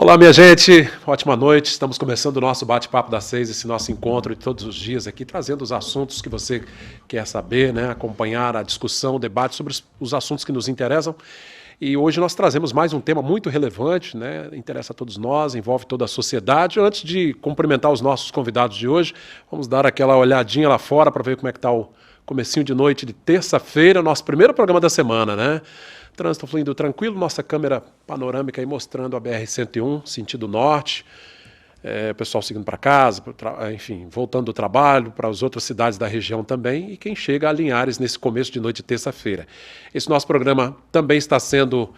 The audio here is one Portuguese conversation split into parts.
Olá, minha gente, ótima noite. Estamos começando o nosso bate-papo das 6, esse nosso encontro de todos os dias aqui, trazendo os assuntos que você quer saber, né? Acompanhar a discussão, o debate sobre os assuntos que nos interessam. E hoje nós trazemos mais um tema muito relevante, né? Interessa a todos nós, envolve toda a sociedade. Antes de cumprimentar os nossos convidados de hoje, vamos dar aquela olhadinha lá fora para ver como é que está o comecinho de noite de terça-feira, nosso primeiro programa da semana, né? Trânsito fluindo tranquilo, nossa câmera panorâmica aí mostrando a BR-101, sentido norte, o pessoal seguindo para casa, enfim, voltando do trabalho, para as outras cidades da região também, e quem chega a Linhares nesse começo de noite de terça-feira. Esse nosso programa também está sendo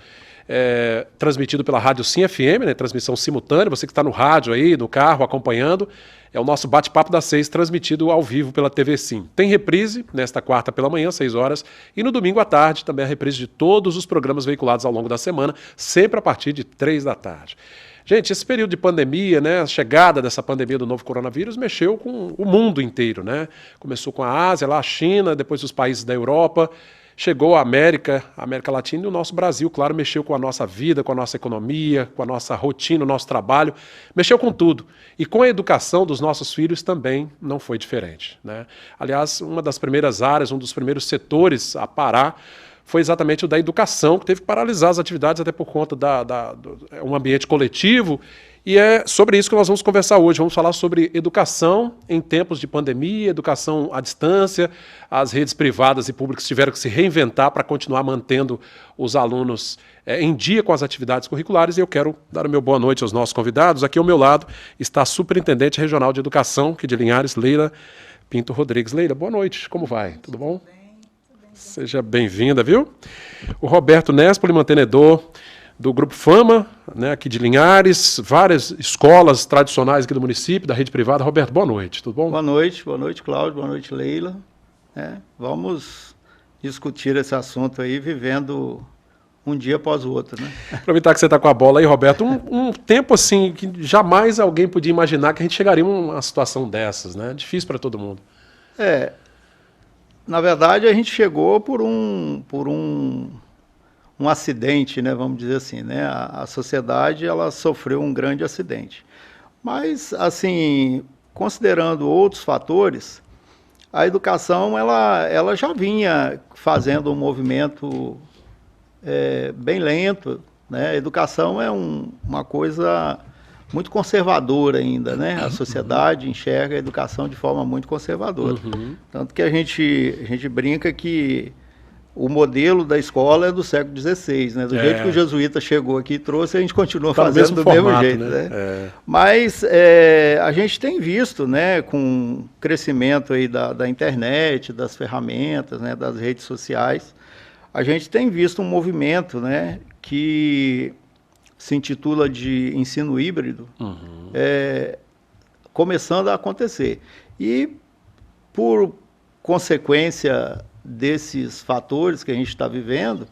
transmitido pela Rádio Sim FM, né, transmissão simultânea, você que está no rádio aí, no carro, acompanhando, é o nosso bate-papo das 6, transmitido ao vivo pela TV Sim. Tem reprise nesta quarta pela manhã, 6 horas, e no domingo à tarde também a reprise de todos os programas veiculados ao longo da semana, sempre a partir de 3 da tarde. Gente, esse período de pandemia, né, a chegada dessa pandemia do novo coronavírus mexeu com o mundo inteiro, né? Começou com a Ásia, lá a China, depois os países da Europa, chegou a América Latina e o nosso Brasil, claro, mexeu com a nossa vida, com a nossa economia, com a nossa rotina, o nosso trabalho, mexeu com tudo. E com a educação dos nossos filhos também não foi diferente, né? Aliás, uma das primeiras áreas, um dos primeiros setores a parar foi exatamente o da educação, que teve que paralisar as atividades até por conta um ambiente coletivo. E é sobre isso que nós vamos conversar hoje. Vamos falar sobre educação em tempos de pandemia, educação à distância. As redes privadas e públicas tiveram que se reinventar para continuar mantendo os alunos em dia com as atividades curriculares. E eu quero dar o meu boa noite aos nossos convidados. Aqui ao meu lado está a Superintendente Regional de Educação, aqui de Linhares, Leila Pinto Rodrigues. Leila, boa noite. Como vai? Tudo bom? Tudo bem. Seja bem-vinda, viu? O Roberto Nespoli, mantenedor do Grupo Fama, né, aqui de Linhares, várias escolas tradicionais aqui do município, da rede privada. Roberto, boa noite, tudo bom? Boa noite, Cláudio, boa noite, Leila. Vamos discutir esse assunto aí, vivendo um dia após o outro, né? Aproveitar que você está com a bola aí, Roberto, um tempo assim que jamais alguém podia imaginar que a gente chegaria a uma situação dessas, né? Difícil para todo mundo. Na verdade, a gente chegou por um acidente, né, vamos dizer assim, né? A sociedade ela sofreu um grande acidente. Mas, assim, considerando outros fatores, a educação ela já vinha fazendo um movimento bem lento, né? A educação é uma coisa muito conservadora ainda, né? A sociedade enxerga a educação de forma muito conservadora. Tanto que a gente brinca que o modelo da escola é do século XVI, né? Do jeito que o jesuíta chegou aqui e trouxe, a gente continua fazendo do mesmo jeito, né? Mas a gente tem visto, né, com o crescimento aí da internet, das ferramentas, né, das redes sociais, a gente tem visto um movimento, né, que se intitula de ensino híbrido, começando a acontecer. E, por consequência desses fatores que a gente está vivendo,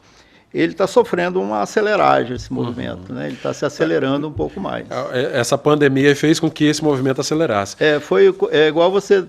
ele está sofrendo uma aceleragem, esse movimento, né? Ele está se acelerando um pouco mais. Essa pandemia fez com que esse movimento acelerasse. É igual você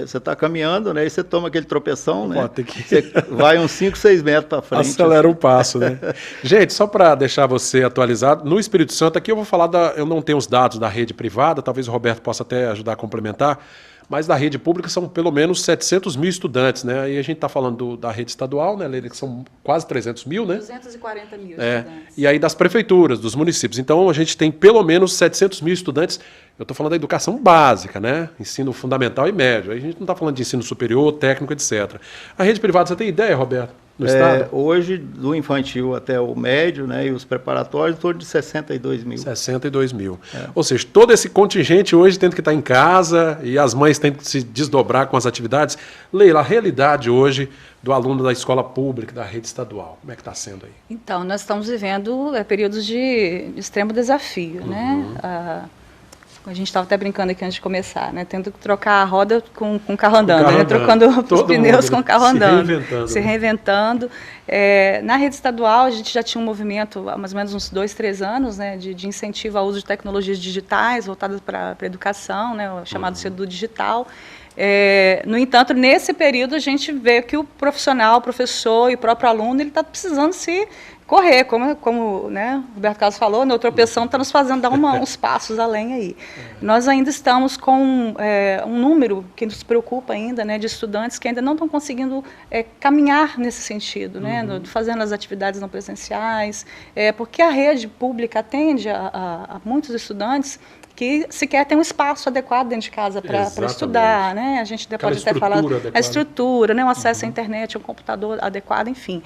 está caminhando, né? E você toma aquele tropeção, né? Você vai uns 5, 6 metros para frente. Acelera o passo, né? Gente, só para deixar você atualizado, no Espírito Santo, aqui eu vou falar eu não tenho os dados da rede privada, talvez o Roberto possa até ajudar a complementar, mas da rede pública são pelo menos 700 mil estudantes, né? Aí a gente está falando da rede estadual, né, Leila, que são quase 300 mil, né? 240 mil estudantes. E aí das prefeituras, dos municípios. Então a gente tem pelo menos 700 mil estudantes. Eu estou falando da educação básica, né? Ensino fundamental e médio. Aí a gente não está falando de ensino superior, técnico, etc. A rede privada, você tem ideia, Roberto? No estado? Hoje, do infantil até o médio, né, e os preparatórios, em torno de 62 mil. 62 mil. Ou seja, todo esse contingente hoje tendo que estar em casa e as mães tendo que se desdobrar com as atividades. Leila, a realidade hoje do aluno da escola pública, da rede estadual, como é que está sendo aí? Então, nós estamos vivendo períodos de extremo desafio, né? A gente estava até brincando aqui antes de começar, né? Tendo que trocar a roda com o carro andando, né? Trocando os pneus com o carro andando. Se reinventando. Na rede estadual, a gente já tinha um movimento há mais ou menos uns 2, 3 anos, né? De incentivo ao uso de tecnologias digitais voltadas para a educação, né? O chamado Sedu Digital. No entanto, nesse período, a gente vê que o profissional, o professor e o próprio aluno, ele está precisando se correr, como né, o Roberto Carlos falou, né, o tropeção está nos fazendo dar uns passos além aí. Nós ainda estamos com um número que nos preocupa ainda, né, de estudantes que ainda não estão conseguindo caminhar nesse sentido, né, fazendo as atividades não presenciais, porque a rede pública atende a muitos estudantes que sequer tem um espaço adequado dentro de casa para estudar, né? A gente pode até falar a estrutura, né? O acesso à internet, um computador adequado, enfim.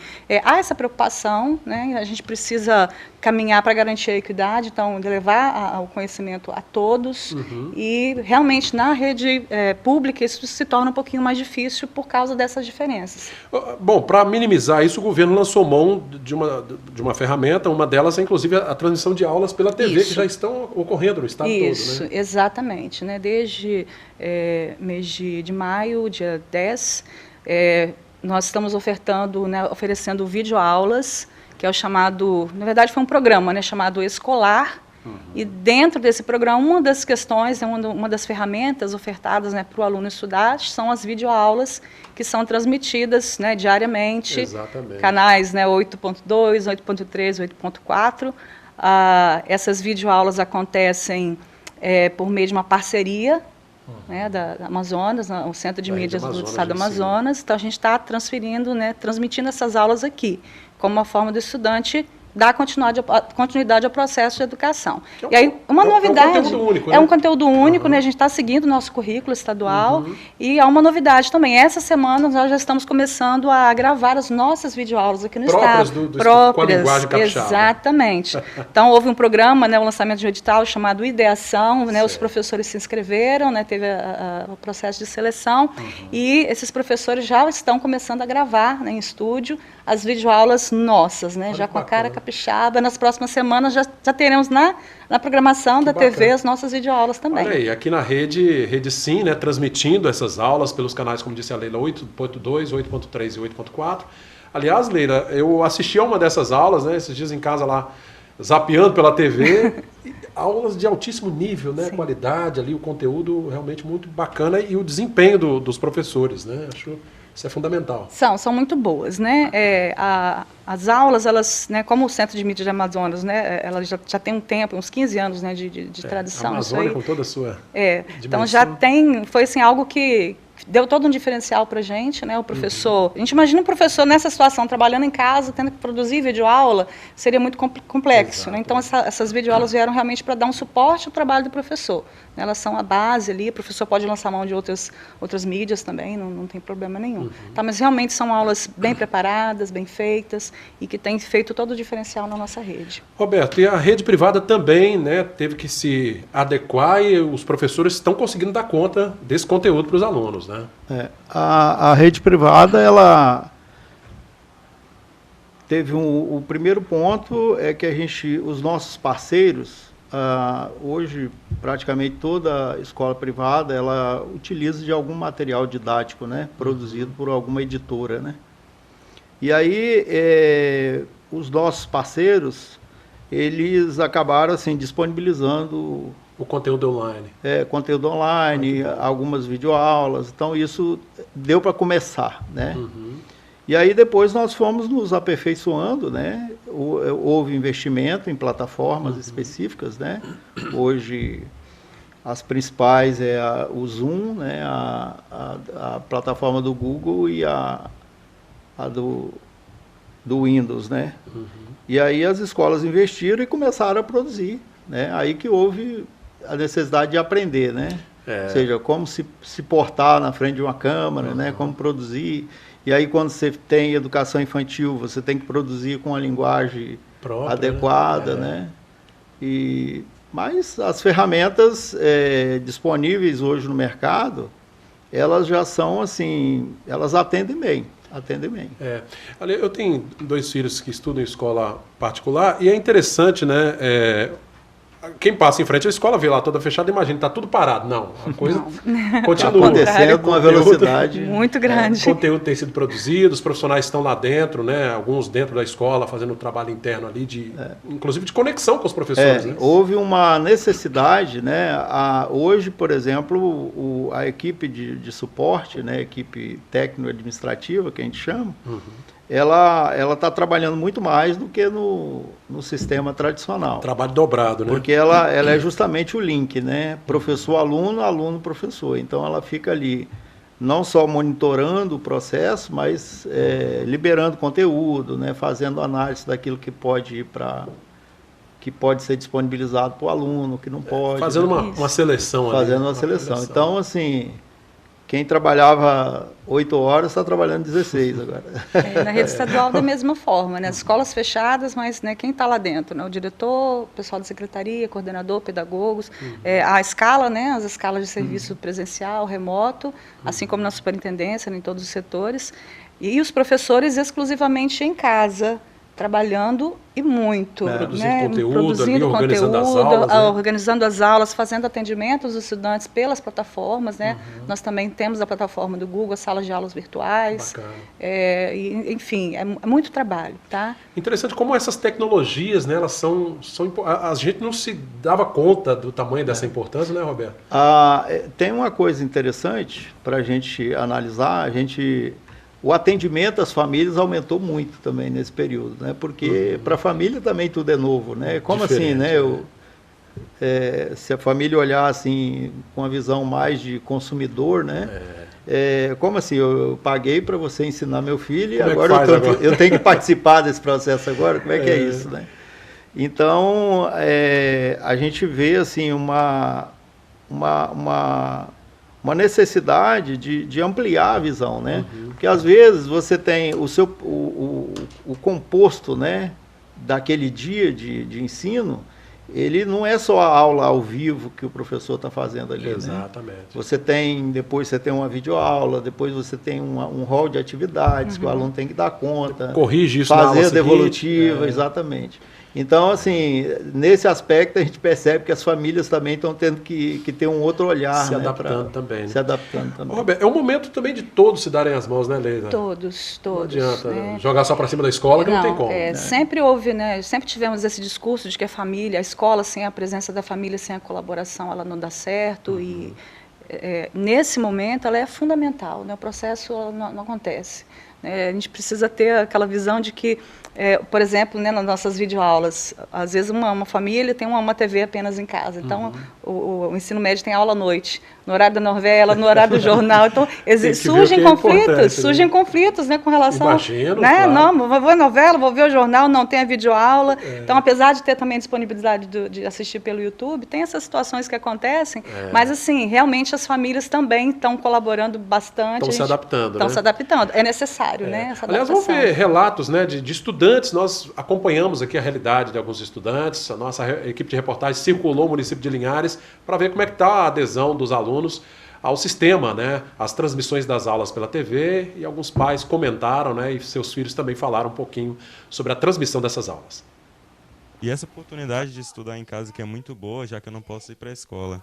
Há essa preocupação, né? A gente precisa caminhar para garantir a equidade, então, de levar o conhecimento a todos, e realmente na rede pública isso se torna um pouquinho mais difícil por causa dessas diferenças. Bom, para minimizar isso, o governo lançou mão de uma ferramenta, uma delas é inclusive a transmissão de aulas pela TV, que já estão ocorrendo no estado todo, né? Exatamente, né? Desde mês de maio, dia 10, nós estamos oferecendo videoaulas, que é o chamado, na verdade foi um programa, né, chamado Escolar, e dentro desse programa, uma das questões, uma das ferramentas ofertadas, né, para o aluno estudar, são as videoaulas que são transmitidas, né, diariamente, canais, né, 8.2, 8.3, 8.4. Essas videoaulas acontecem por meio de uma parceria, né, da Amazonas, o Centro de Mídias do Estado do Amazonas. Então, a gente está transferindo, né, transmitindo essas aulas aqui, como uma forma do estudante dar continuidade ao processo de educação. E aí, uma novidade... É um conteúdo único, né? É um conteúdo único, né? A gente está seguindo o nosso currículo estadual, e há uma novidade também. Essa semana, nós já estamos começando a gravar as nossas videoaulas aqui no estado. Próprias, com a linguagem capixaba. Exatamente. Então, houve um programa, né, o lançamento de um edital chamado Ideação, né? Os professores se inscreveram, né? Teve o processo de seleção, e esses professores já estão começando a gravar, né, em estúdio as videoaulas nossas, né? Já com a cara capixaba. Nas próximas semanas já teremos na programação da TV as nossas videoaulas também. Olha aí, aqui na Rede Sim, né, transmitindo essas aulas pelos canais, como disse a Leila, 8.2, 8.3 e 8.4. Aliás, Leila, eu assisti a uma dessas aulas, né, esses dias em casa lá, zapeando pela TV, aulas de altíssimo nível, né, qualidade ali, o conteúdo realmente muito bacana e o desempenho dos professores, né, acho... Isso é fundamental. São muito boas, né? As aulas, elas, né, como o Centro de Mídias de Amazonas, né, ela já tem um tempo, uns 15 anos, né, de tradição. A Amazônia com toda a sua então já foi assim, algo que deu todo um diferencial para a gente, né? O professor, a gente imagina um professor nessa situação, trabalhando em casa, tendo que produzir videoaula, seria muito complexo, né? Então essas videoaulas vieram realmente para dar um suporte ao trabalho do professor. Elas são a base ali, o professor pode lançar mão de outras mídias também, não tem problema nenhum. Tá, mas realmente são aulas bem preparadas, bem feitas, e que têm feito todo o diferencial na nossa rede. Roberto, e a rede privada também, né, teve que se adequar, e os professores estão conseguindo dar conta desse conteúdo para os alunos, né? A rede privada, ela teve o primeiro ponto é que os nossos parceiros, hoje praticamente toda escola privada ela utiliza de algum material didático, né, produzido por alguma editora, né? E aí os nossos parceiros, eles acabaram assim disponibilizando o conteúdo online. Conteúdo online, algumas videoaulas. Então, isso deu para começar, né? E aí, depois, nós fomos nos aperfeiçoando, né? Houve investimento em plataformas específicas, né? Hoje, as principais o Zoom, né? A plataforma do Google e a do Windows, né? E aí, as escolas investiram e começaram a produzir, né? Aí que houve a necessidade de aprender, né? Ou seja, como se portar na frente de uma câmera, né? Como produzir. E aí, quando você tem educação infantil, você tem que produzir com a linguagem própria, adequada, né? Mas as ferramentas disponíveis hoje no mercado, elas já são assim, elas atendem bem. Eu tenho 2 filhos que estudam em escola particular, e é interessante, né? quem passa em frente à escola vê lá toda fechada, imagina, está tudo parado. Não, a coisa Tá continua. acontecendo com uma velocidade muito grande. O conteúdo tem sido produzido, os profissionais estão lá dentro, né? Alguns dentro da escola fazendo um trabalho interno ali, inclusive de conexão com os professores. Né? Houve uma necessidade, né? Hoje, por exemplo, a equipe de suporte, né? A equipe técnico-administrativa, que a gente chama, ela está trabalhando muito mais do que no sistema tradicional. Trabalho dobrado, né? Porque ela é justamente o link, né? Professor-aluno, aluno-professor. Então, ela fica ali não só monitorando o processo, mas liberando conteúdo, né? Fazendo análise daquilo que pode ir que pode ser disponibilizado para o aluno, que não pode. Fazendo né? uma seleção. Fazendo uma seleção. Então, assim, quem trabalhava 8 horas está trabalhando 16 agora. Na rede estadual da mesma forma, né? As escolas fechadas, mas né, quem está lá dentro? Né? O diretor, o pessoal da secretaria, coordenador, pedagogos, a escala, né? As escalas de serviço presencial, remoto, assim como na superintendência, em todos os setores, e os professores exclusivamente em casa, trabalhando e muito. Produzindo conteúdo, organizando as aulas. Organizando as aulas, fazendo atendimento aos estudantes pelas plataformas. Né? Nós também temos a plataforma do Google, as salas de aulas virtuais. Bacana. Enfim, é muito trabalho. Tá? Interessante como essas tecnologias, né, elas são a gente não se dava conta do tamanho dessa importância, né, Roberto? Tem uma coisa interessante para a gente analisar, o atendimento às famílias aumentou muito também nesse período, né? Porque para a família também tudo é novo, né? Como assim, né? Se a família olhar assim com uma visão mais de consumidor, né? Como assim? Eu paguei para você ensinar meu filho e agora eu tenho que participar desse processo agora? Como é que é isso, né? Então, a gente vê assim uma necessidade de ampliar a visão, né? Porque às vezes você tem o composto, né, daquele dia de ensino, ele não é só a aula ao vivo que o professor está fazendo ali. Exatamente. Né? Depois você tem uma videoaula, depois você tem um rol de atividades que o aluno tem que dar conta. Corrige isso fazer na aula a devolutiva, exatamente. Então, assim, nesse aspecto a gente percebe que as famílias também estão tendo que ter um outro olhar. Se adaptando também. Se adaptando também. Roberto, é um momento também de todos se darem as mãos, né, Leila? Todos. Não adianta jogar só para cima da escola, que não tem como. Né? Sempre houve, né? Sempre tivemos esse discurso de que a escola, sem a presença da família, sem a colaboração, ela não dá certo. E nesse momento ela é fundamental, né? O processo não acontece. A gente precisa ter aquela visão de que, por exemplo, né, nas nossas videoaulas, às vezes uma família tem uma TV apenas em casa. Então, o ensino médio tem aula à noite, no horário da novela, no horário do jornal. Então, surgem conflitos, né, com relação... Imagino, né, claro. Não, vou ver a novela, vou ver o jornal, não tem a videoaula. Então, apesar de ter também a disponibilidade de assistir pelo YouTube, tem essas situações que acontecem, mas, assim, realmente as famílias também estão colaborando bastante. Estão se adaptando, Estão se adaptando. É necessário, né? Aliás, vamos ver relatos, né, de estudantes. Nós acompanhamos aqui a realidade de alguns estudantes. A nossa equipe de reportagem circulou o município de Linhares para ver como é que está a adesão dos alunos ao sistema, né, as transmissões das aulas pela TV, e alguns pais comentaram, né, e seus filhos também falaram um pouquinho sobre a transmissão dessas aulas. E essa oportunidade de estudar em casa que é muito boa, já que eu não posso ir para a escola.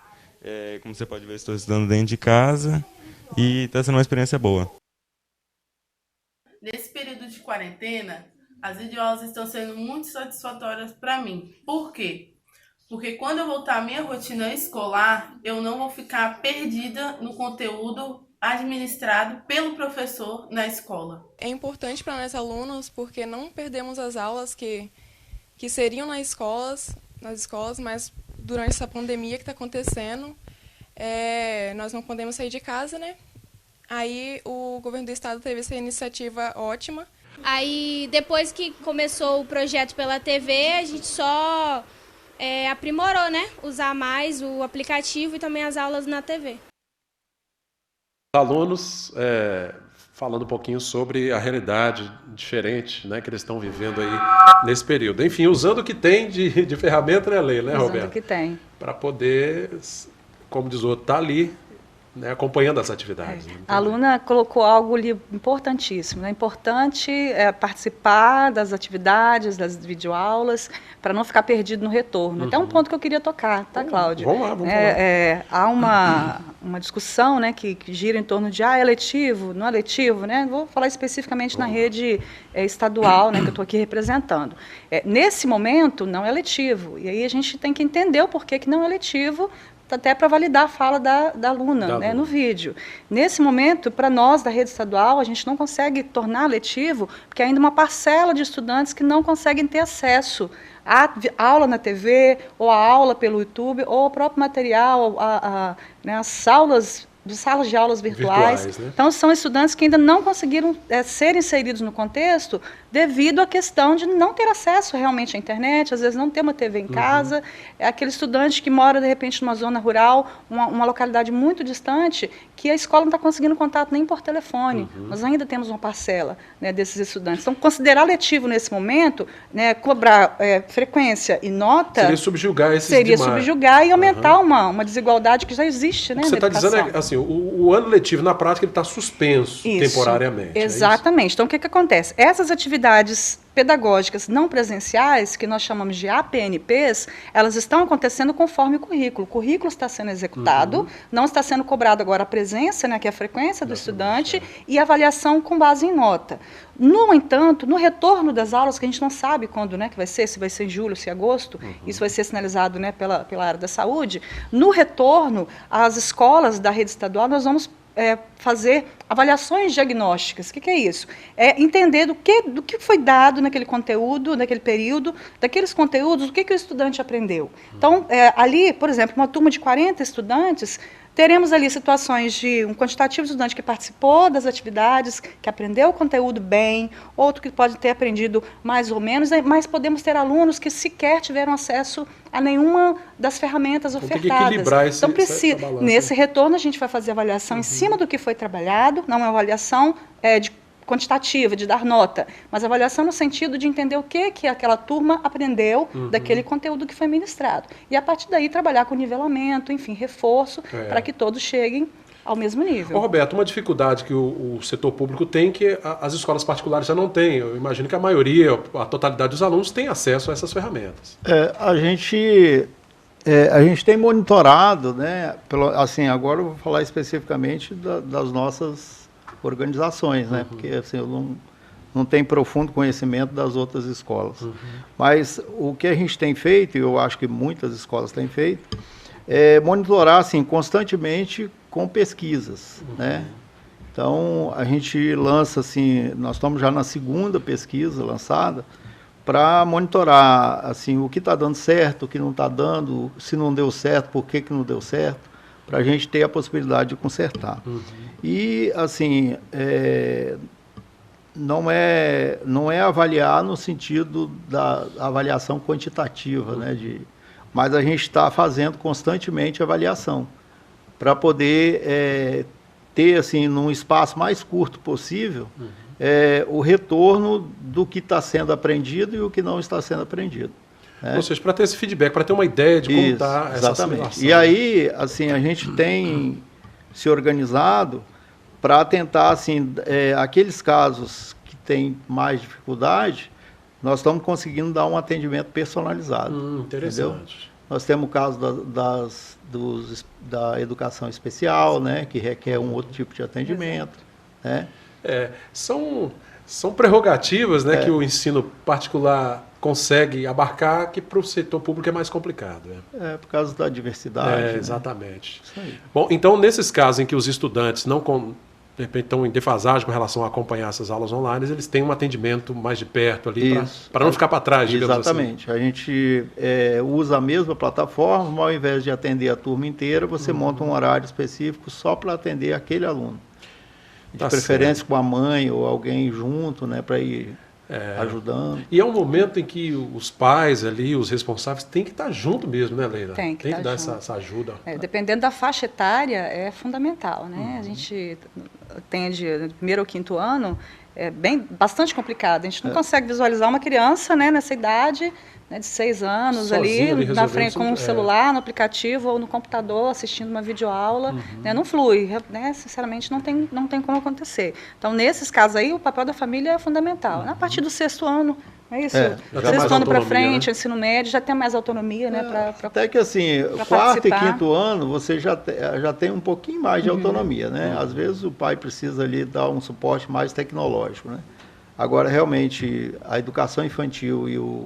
Como você pode ver, estou estudando dentro de casa e está sendo uma experiência boa. Nesse período de quarentena, as videoaulas estão sendo muito satisfatórias para mim. Por quê? Porque quando eu voltar à minha rotina escolar, eu não vou ficar perdida no conteúdo administrado pelo professor na escola. É importante para nós alunos porque não perdemos as aulas que seriam nas escolas, mas durante essa pandemia que está acontecendo, nós não podemos sair de casa, né? Aí o governo do estado teve essa iniciativa ótima. Aí depois que começou o projeto pela TV, a gente só aprimorou, né? Usar mais o aplicativo e também as aulas na TV. Alunos falando um pouquinho sobre a realidade diferente, né, que eles estão vivendo aí nesse período. Enfim, usando o que tem de ferramenta, né, Leila, né, Roberto? Usando o que tem. Para poder, como diz o outro, estar ali né, acompanhando as atividades. A aluna colocou algo ali importantíssimo. É importante participar das atividades, das videoaulas, para não ficar perdido no retorno. Até um ponto que eu queria tocar, tá, Cláudio? Vamos lá, vamos falar. Há uma discussão, né, que gira em torno de é letivo, não é letivo, né? Vou falar especificamente na rede estadual, né, que eu estou aqui representando. Nesse momento, não é letivo. E aí a gente tem que entender o porquê que não é letivo, até para validar a fala da aluna, né, no vídeo. Nesse momento, para nós da rede estadual, a gente não consegue tornar letivo, porque ainda uma parcela de estudantes que não conseguem ter acesso à aula na TV, ou à aula pelo YouTube, ou ao próprio material, né, as aulas de salas de aulas virtuais. Né? Então, são estudantes que ainda não conseguiram ser inseridos no contexto devido à questão de não ter acesso realmente à internet, às vezes não ter uma TV em casa. É aquele estudante que mora, de repente, numa zona rural, uma localidade muito distante, que a escola não está conseguindo contato nem por telefone. Nós ainda temos uma parcela, né, desses estudantes. Então, considerar letivo nesse momento, né, cobrar frequência e nota... Seria subjugar esses Seria demais. subjugar e aumentar uma desigualdade que já existe, né, o que você está dizendo é assim, o ano letivo, na prática, ele está suspenso temporariamente. Exatamente. Então, o que acontece? Essas atividades pedagógicas não presenciais, que nós chamamos de APNPs, elas estão acontecendo conforme o currículo. O currículo está sendo executado, não está sendo cobrado agora a presença, né, que é a frequência do estudante, e avaliação com base em nota. No entanto, no retorno das aulas, que a gente não sabe quando, né, que vai ser, se vai ser em julho, se é agosto, isso vai ser sinalizado, né, pela área da saúde, no retorno, as escolas da rede estadual, nós vamos fazer avaliações diagnósticas. O que é isso? É entender do que foi dado naquele conteúdo, naquele período, daqueles conteúdos, o que o estudante aprendeu. Então, ali, por exemplo, uma turma de 40 estudantes, teremos ali situações de um quantitativo de estudante que participou das atividades, que aprendeu o conteúdo bem, outro que pode ter aprendido mais ou menos, mas podemos ter alunos que sequer tiveram acesso a nenhuma das ferramentas ofertadas. Tem que equilibrar essa balança. Nesse retorno, a gente vai fazer avaliação em cima do que foi trabalhado, não é uma avaliação de quantitativa, de dar nota, mas avaliação no sentido de entender o que aquela turma aprendeu daquele conteúdo que foi ministrado. E, a partir daí, trabalhar com nivelamento, enfim, reforço, para que todos cheguem ao mesmo nível. Roberto, uma dificuldade que o setor público tem, que as escolas particulares já não têm. Eu imagino que a maioria, a totalidade dos alunos tem acesso a essas ferramentas. A gente tem monitorado, né, assim, agora eu vou falar especificamente das nossas organizações, né? Porque assim, eu não tenho profundo conhecimento das outras escolas. Mas o que a gente tem feito, e eu acho que muitas escolas têm feito, é monitorar assim, constantemente com pesquisas, né? Então, a gente lança, assim, nós estamos já na segunda pesquisa lançada, para monitorar assim, o que está dando certo, o que não está dando, se não deu certo, por que não deu certo, para a gente ter a possibilidade de consertar. E, assim, não é avaliar no sentido da avaliação quantitativa, né, mas a gente está fazendo constantemente avaliação, para poder ter, assim, num espaço mais curto possível, o retorno do que está sendo aprendido e o que não está sendo aprendido. Ou seja, para ter esse feedback, para ter uma ideia de como está essa assimilação. E aí, assim, a gente tem se organizado para tentar, assim, aqueles casos que têm mais dificuldade, nós estamos conseguindo dar um atendimento personalizado. Interessante. Entendeu? Nós temos o caso da educação especial, né, que requer um outro tipo de atendimento. Né? São prerrogativas, né, que o ensino particular consegue abarcar, que para o setor público é mais complicado. Por causa da diversidade. Né? Exatamente. Isso aí. Bom, então, nesses casos em que os estudantes de repente estão em defasagem com relação a acompanhar essas aulas online, eles têm um atendimento mais de perto ali, para não ficar para trás, digamos Exatamente. Assim. A gente usa a mesma plataforma, mas ao invés de atender a turma inteira, você monta um horário específico só para atender aquele aluno. De preferência com a mãe ou alguém junto, né, para ir ajudando. E é um momento em que os pais ali, os responsáveis, têm que estar junto mesmo, né, Leila? Tem que dar essa ajuda. Dependendo da faixa etária, é fundamental, né? A gente tem de primeiro ao quinto ano, bastante complicado. A gente não consegue visualizar uma criança, né, nessa idade, né, de 6 anos, Sozinha, ali na frente com um celular, no aplicativo ou no computador, assistindo uma videoaula, né, não flui, né, sinceramente não tem como acontecer. Então, nesses casos aí, o papel da família é fundamental. A partir do 6º ano, é isso, do 6º ano para frente, ensino médio, já tem mais autonomia, né, até que assim, quarto e quinto ano, você já tem um pouquinho mais de autonomia, né? Às vezes o pai precisa ali dar um suporte mais tecnológico, né? Agora, realmente, a educação infantil e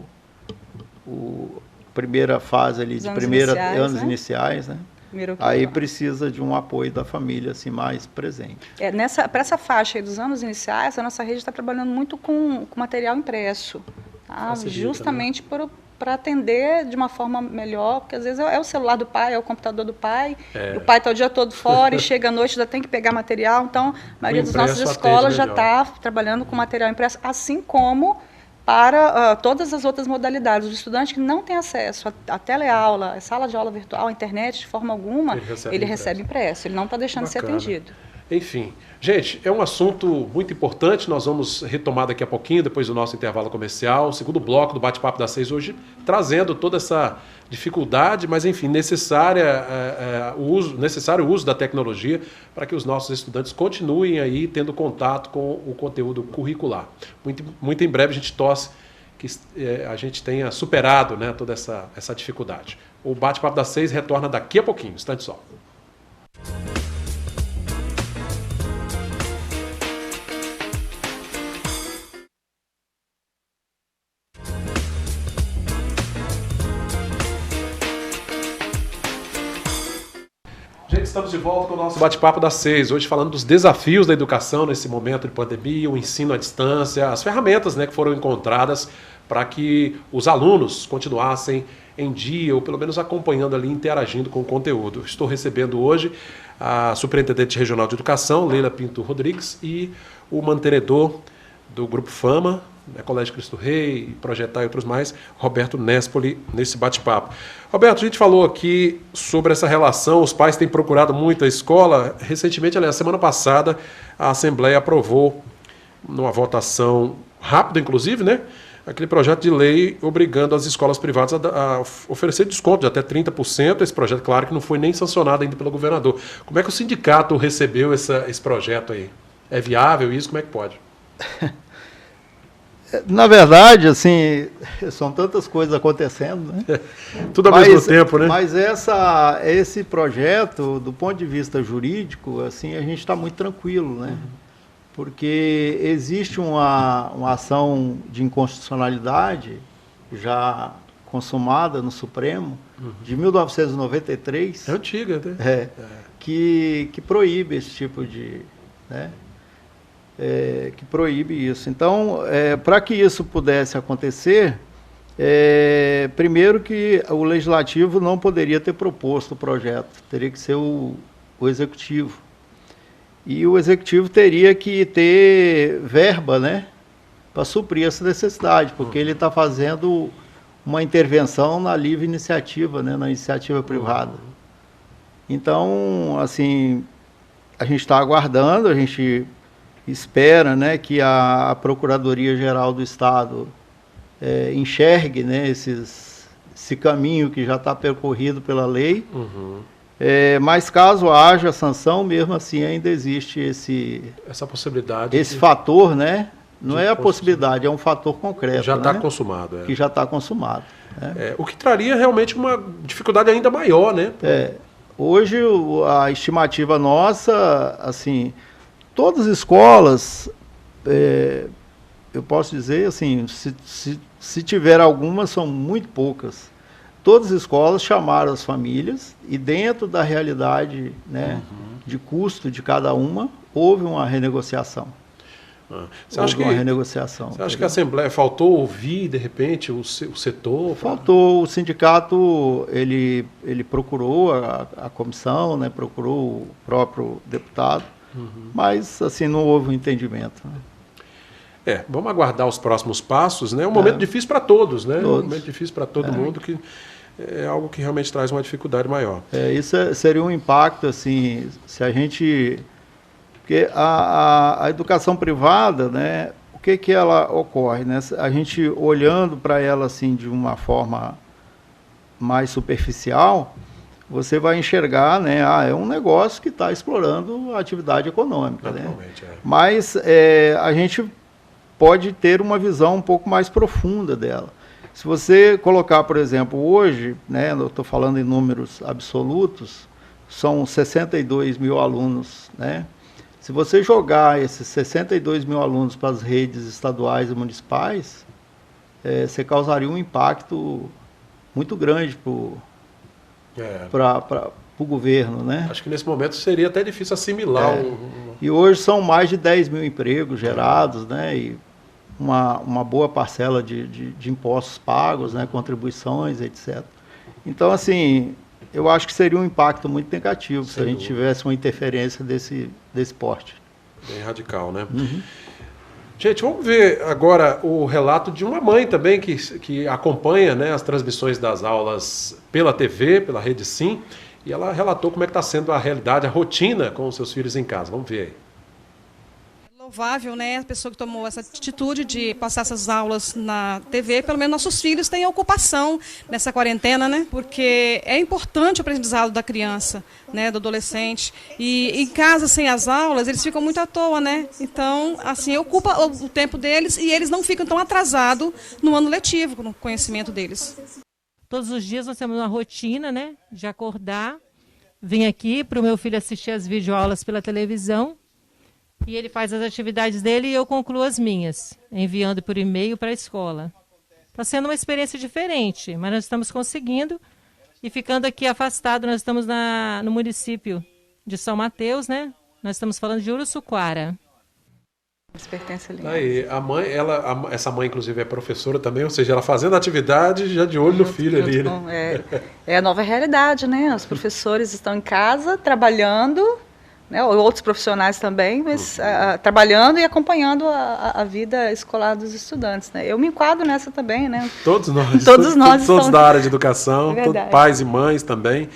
primeira fase ali, de anos iniciais, né? Aí precisa de um apoio da família assim, mais presente. Para essa faixa aí dos anos iniciais, a nossa rede está trabalhando muito com material impresso, tá? Justamente para atender de uma forma melhor, porque às vezes é o celular do pai, é o computador do pai, e o pai está o dia todo fora e chega à noite ainda tem que pegar material, então a maioria das nossas escolas já está trabalhando com material impresso, assim como para todas as outras modalidades. O estudante que não tem acesso à teleaula, à sala de aula virtual, à internet, de forma alguma, ele recebe impresso, ele não está deixando de ser atendido. Enfim, gente, é um assunto muito importante, nós vamos retomar daqui a pouquinho, depois do nosso intervalo comercial, o segundo bloco do Bate-Papo das 6 hoje, trazendo toda essa dificuldade, mas enfim, necessário o uso da tecnologia para que os nossos estudantes continuem aí tendo contato com o conteúdo curricular. Muito em breve a gente torce que a gente tenha superado, né, toda essa dificuldade. O Bate-Papo das 6 retorna daqui a pouquinho, instante só. Gente, estamos de volta com o nosso Bate-Papo das 6, hoje falando dos desafios da educação nesse momento de pandemia, o ensino à distância, as ferramentas, né, que foram encontradas para que os alunos continuassem em dia, ou pelo menos acompanhando ali, interagindo com o conteúdo. Estou recebendo hoje a Superintendente Regional de Educação, Leila Pinto Rodrigues, e o mantenedor do Grupo Fama, né, Colégio Cristo Rei, Projetar e outros mais, Roberto Nespoli, nesse bate-papo. Roberto, a gente falou aqui sobre essa relação, os pais têm procurado muito a escola. Recentemente, aliás, semana passada, a Assembleia aprovou, numa votação rápida, inclusive, né, aquele projeto de lei obrigando as escolas privadas a oferecer desconto de até 30%. Esse projeto, claro, que não foi nem sancionado ainda pelo governador. Como é que o sindicato recebeu esse projeto aí? É viável isso? Como é que pode? Na verdade, assim, são tantas coisas acontecendo, né? Tudo ao mesmo tempo, né? Mas esse projeto, do ponto de vista jurídico, assim, a gente está muito tranquilo, né? Porque existe uma ação de inconstitucionalidade já consumada no Supremo, de 1993. É antiga, né? Que proíbe esse tipo de... né? Que proíbe isso. Então, para que isso pudesse acontecer, primeiro que o Legislativo não poderia ter proposto o projeto, teria que ser o Executivo. E o Executivo teria que ter verba, né, para suprir essa necessidade, porque ele está fazendo uma intervenção na livre iniciativa, né, na iniciativa privada. Então, assim, a gente está aguardando, a gente espera, né, que a Procuradoria-Geral do Estado enxergue, né, esse caminho que já está percorrido pela lei. Mas caso haja sanção, mesmo assim ainda existe essa possibilidade, esse fator, né? Não é a possibilidade, é um fator concreto. Já está, né? consumado. Que já está consumado. Né? O que traria realmente uma dificuldade ainda maior, né? Hoje a estimativa nossa, assim, todas as escolas, eu posso dizer assim, se tiver algumas, são muito poucas. Todas as escolas chamaram as famílias e dentro da realidade, né, de custo de cada uma, houve uma renegociação. Você acha que a Assembleia faltou ouvir, de repente, o setor? Faltou. O sindicato, ele procurou a comissão, né, procurou o próprio deputado, mas assim não houve um entendimento. Né? Vamos aguardar os próximos passos, né? É um momento difícil para todos, né? Um momento difícil para todo mundo, que é algo que realmente traz uma dificuldade maior. Isso seria um impacto, assim, se a gente Porque a educação privada, né, o que ela ocorre? Né? A gente olhando para ela assim, de uma forma mais superficial, você vai enxergar, né, é um negócio que está explorando a atividade econômica. Né? Mas a gente pode ter uma visão um pouco mais profunda dela. Se você colocar, por exemplo, hoje, né, eu estou falando em números absolutos, são 62 mil alunos, né? Se você jogar esses 62 mil alunos para as redes estaduais e municipais, você causaria um impacto muito grande para o governo, né? Acho que nesse momento seria até difícil assimilar. E hoje são mais de 10 mil empregos gerados, né? E uma boa parcela de impostos pagos, né? Contribuições, etc. Então, assim, eu acho que seria um impacto muito negativo se a gente tivesse uma interferência desse porte. Bem radical, né? Uhum. Gente, vamos ver agora o relato de uma mãe também que acompanha, né, as transmissões das aulas pela TV, pela Rede Sim, e ela relatou como é que está sendo a realidade, a rotina com os seus filhos em casa. Vamos ver aí. Louvável, né, a pessoa que tomou essa atitude de passar essas aulas na TV, pelo menos nossos filhos têm ocupação nessa quarentena, né, porque é importante o aprendizado da criança, né, do adolescente, e em casa sem as aulas eles ficam muito à toa, né, então assim ocupa o tempo deles e eles não ficam tão atrasados no ano letivo, no conhecimento deles. Todos os dias nós temos uma rotina, né, de acordar, vim aqui para o meu filho assistir as videoaulas pela televisão. E ele faz as atividades dele e eu concluo as minhas, enviando por e-mail para a escola. Está sendo uma experiência diferente, mas nós estamos conseguindo. E ficando aqui afastado, nós estamos no município de São Mateus, né? Nós estamos falando de Uruçuquara. Pertence ali. Aí, a mãe, essa mãe, inclusive, é professora também, ou seja, ela fazendo atividade já de olho no filho ali, né? É a nova realidade, né? Os professores estão em casa, trabalhando, né, outros profissionais também, mas trabalhando e acompanhando a vida escolar dos estudantes, né? Eu me enquadro nessa também, né? Todos nós. Todos da área de educação, pais e mães também.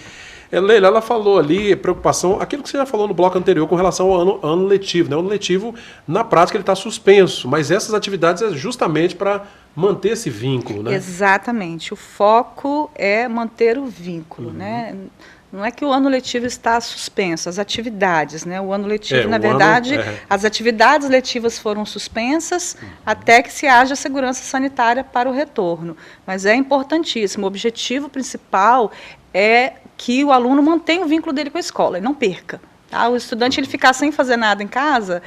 Leila, ela falou ali, preocupação, aquilo que você já falou no bloco anterior com relação ao ano letivo, né? O ano letivo, na prática, ele está suspenso, mas essas atividades é justamente para manter esse vínculo, né? Exatamente. O foco é manter o vínculo, né? Não é que o ano letivo está suspenso, as atividades, né? O ano letivo, na verdade, as atividades letivas foram suspensas até que se haja segurança sanitária para o retorno. Mas é importantíssimo, o objetivo principal é que o aluno mantenha o vínculo dele com a escola e não perca. Tá? O estudante, ele ficar sem fazer nada em casa,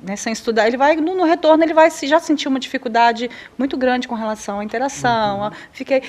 né, sem estudar, ele vai, no retorno, ele vai já sentir uma dificuldade muito grande com relação à interação.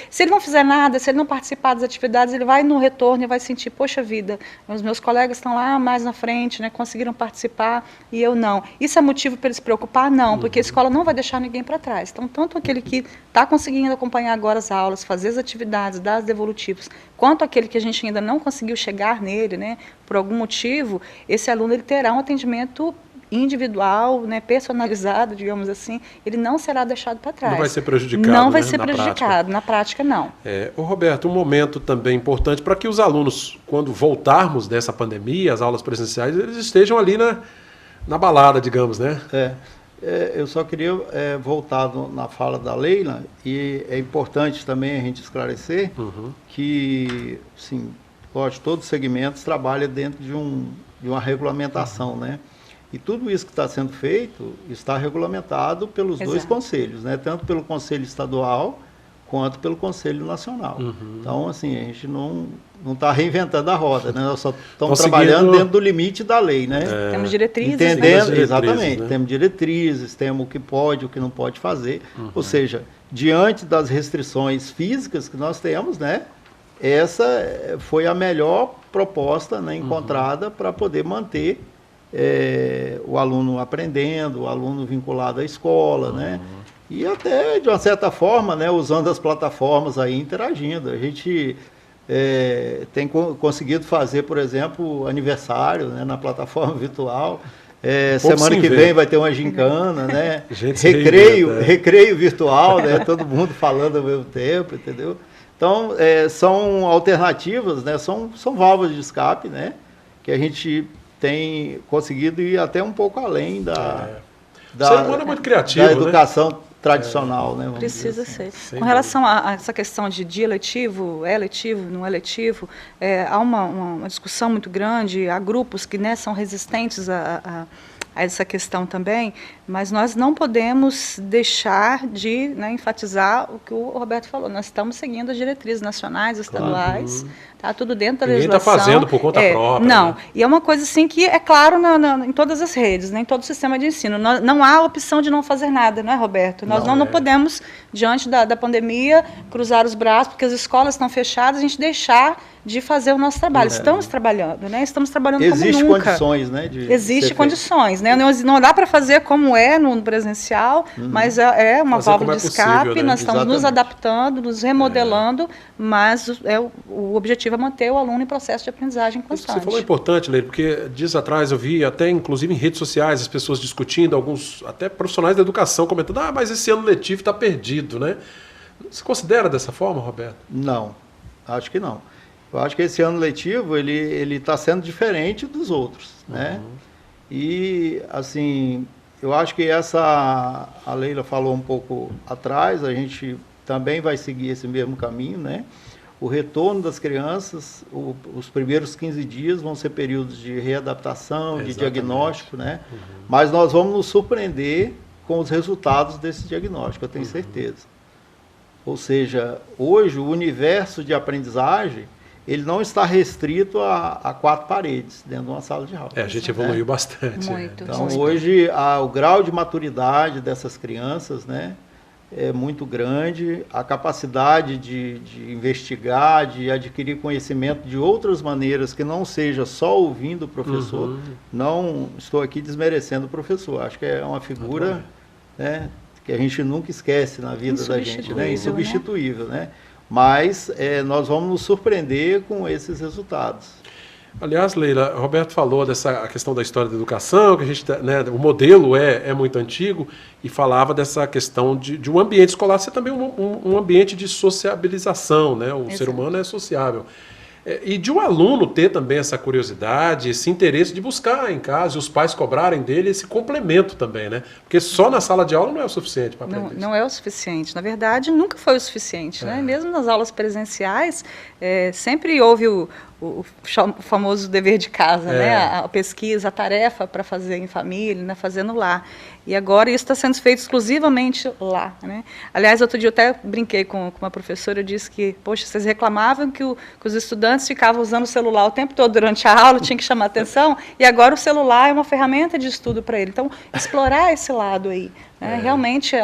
Se ele não fizer nada, se ele não participar das atividades, ele vai no retorno e vai sentir, poxa vida, os meus colegas estão lá mais na frente, né, conseguiram participar e eu não. Isso é motivo para ele se preocupar? Não, porque a escola não vai deixar ninguém para trás. Então, tanto aquele que está conseguindo acompanhar agora as aulas, fazer as atividades, dar as devolutivas, quanto aquele que a gente ainda não conseguiu chegar nele, né, por algum motivo, esse aluno ele terá um atendimento individual, né, personalizado, digamos assim, ele não será deixado para trás. Não vai ser prejudicado. Não vai ser prejudicado, na prática não. Ô Roberto, um momento também importante para que os alunos, quando voltarmos dessa pandemia, as aulas presenciais, eles estejam ali na balada, digamos, né? Eu só queria voltar na fala da Leila, e é importante também a gente esclarecer que, sim, lógico, todos os segmentos trabalham dentro de uma regulamentação, né? E tudo isso que está sendo feito está regulamentado pelos dois conselhos, né? Tanto pelo Conselho Estadual quanto pelo Conselho Nacional. Então, assim, a gente não está reinventando a roda, né? Nós só estamos trabalhando dentro do limite da lei, né? Temos diretrizes. Entendendo, né? exatamente. Né? Temos diretrizes, temos o que pode, o que não pode fazer. Ou seja, diante das restrições físicas que nós temos, né? Essa foi a melhor proposta, né, encontrada para poder manter o aluno aprendendo, o aluno vinculado à escola, né? E até, de uma certa forma, né, usando as plataformas aí, interagindo. A gente tem conseguido fazer, por exemplo, aniversário, né, na plataforma virtual. Semana que vem vai ter uma gincana, né? Recreio virtual, né? Todo mundo falando ao mesmo tempo, entendeu? Então, são alternativas, né? São válvulas de escape, né? Que a gente tem conseguido ir até um pouco além O ser humano é muito criativo, da educação tradicional, né? Precisa assim. ser. Com relação a essa questão de dia letivo, não é letivo, há uma discussão muito grande, há grupos que, né, são resistentes a essa questão também, mas nós não podemos deixar de, né, enfatizar o que o Roberto falou. Nós estamos seguindo as diretrizes nacionais, estaduais, tá tudo dentro da legislação. Ninguém está fazendo por conta própria. Não, né? E é uma coisa assim que é claro em todas as redes, né, em todo o sistema de ensino. Não há opção de não fazer nada, não é, Roberto? Nós não podemos, diante da pandemia, cruzar os braços, porque as escolas estão fechadas, a gente deixar de fazer o nosso trabalho. Estamos trabalhando, né? Estamos trabalhando como nunca. Existem condições, né? Existem condições, né? Não dá para fazer como é no presencial, mas é uma válvula de escape, né? Nós estamos nos adaptando, nos remodelando, mas o objetivo é manter o aluno em processo de aprendizagem constante. Você falou importante, Leila, porque dias atrás eu vi até, inclusive em redes sociais, as pessoas discutindo, alguns até profissionais da educação comentando, mas esse ano letivo está perdido, né? Você considera dessa forma, Roberto? Não, acho que não. Eu acho que esse ano letivo ele está sendo diferente dos outros, né? E assim, eu acho que a Leila falou um pouco atrás, a gente também vai seguir esse mesmo caminho, né? O retorno das crianças, os primeiros 15 dias vão ser períodos de readaptação, de diagnóstico, né? Mas nós vamos nos surpreender com os resultados desse diagnóstico, eu tenho certeza. Ou seja, hoje o universo de aprendizagem ele não está restrito a 4 paredes dentro de uma sala de aula. A gente evoluiu bastante. Muito. Então, hoje, o grau de maturidade dessas crianças, né, é muito grande, a capacidade de investigar, de adquirir conhecimento de outras maneiras que não seja só ouvindo o professor. Não estou aqui desmerecendo o professor, acho que é uma figura, né, que a gente nunca esquece na vida da gente, né, insubstituível, né? Mas nós vamos nos surpreender com esses resultados. Aliás, Leila, o Roberto falou dessa questão da história da educação, que a gente, né, o modelo é muito antigo, e falava dessa questão de um ambiente escolar ser também um ambiente de sociabilização, né? O ser humano é sociável. E de um aluno ter também essa curiosidade, esse interesse de buscar em casa, e os pais cobrarem dele esse complemento também, né? Porque só na sala de aula não é o suficiente para aprender isso. Não é o suficiente. Na verdade, nunca foi o suficiente, né? Mesmo nas aulas presenciais, sempre houve o famoso dever de casa, né? A pesquisa, a tarefa para fazer em família, né? Fazer no lar. E agora isso está sendo feito exclusivamente lá, né? Aliás, outro dia eu até brinquei com uma professora, eu disse que, poxa, vocês reclamavam que os estudantes ficavam usando o celular o tempo todo durante a aula, tinha que chamar atenção, e agora o celular é uma ferramenta de estudo para ele. Então, explorar esse lado aí. Realmente,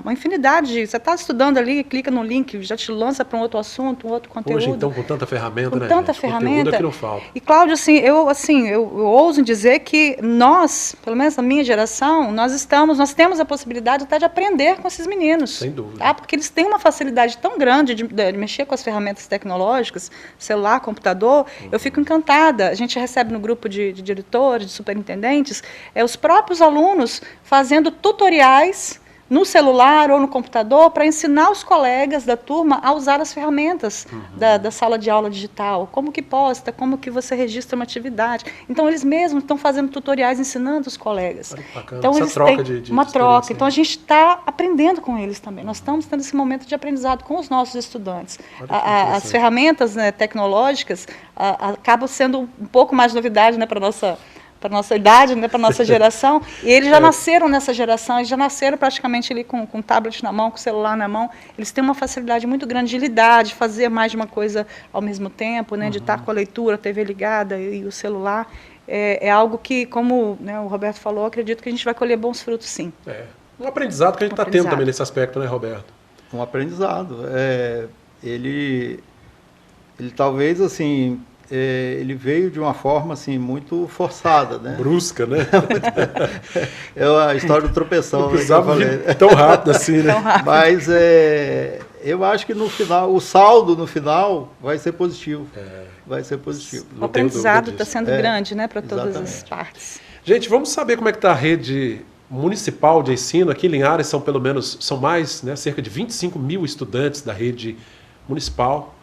uma infinidade de... Você está estudando ali, clica no link, já te lança para um outro assunto, um outro conteúdo. Hoje, então, com tanta ferramenta, né? Com tanta ferramenta. Conteúdo é que não falta. E, Cláudio, eu ouso dizer que nós, pelo menos na minha geração, nós temos a possibilidade até de aprender com esses meninos. Sem dúvida. Tá? Porque eles têm uma facilidade tão grande de mexer com as ferramentas tecnológicas, celular, computador. Eu fico encantada. A gente recebe no grupo de diretores, de superintendentes, os próprios alunos fazendo tutoriais no celular ou no computador para ensinar os colegas da turma a usar as ferramentas da sala de aula digital. Como que posta, como que você registra uma atividade. Então, eles mesmos estão fazendo tutoriais ensinando os colegas. Então, eles têm uma troca. Então, a gente está aprendendo com eles também. Nós estamos tendo esse momento de aprendizado com os nossos estudantes. As ferramentas, né, tecnológicas acabam sendo um pouco mais novidade, né, para a nossa idade, né, para a nossa geração, e eles já nasceram nessa geração, eles já nasceram praticamente ali com tablet na mão, com celular na mão, eles têm uma facilidade muito grande de lidar, de fazer mais de uma coisa ao mesmo tempo, né, de estar com a leitura, a TV ligada e o celular, é algo que, como, né, o Roberto falou, acredito que a gente vai colher bons frutos, sim. Um aprendizado que a gente está tendo também nesse aspecto, né, Roberto? Um aprendizado. Ele talvez, assim... ele veio de uma forma assim muito forçada, né? Brusca, né? É a história do tropeção. Não precisava vir tão rápido assim, né? Mas eu acho que no final, o saldo no final vai ser positivo. Vai ser positivo. O aprendizado está sendo grande, né, para todas as partes. Gente, vamos saber como é que está a rede municipal de ensino. Aqui em Linhares são mais, né, cerca de 25 mil estudantes da rede municipal.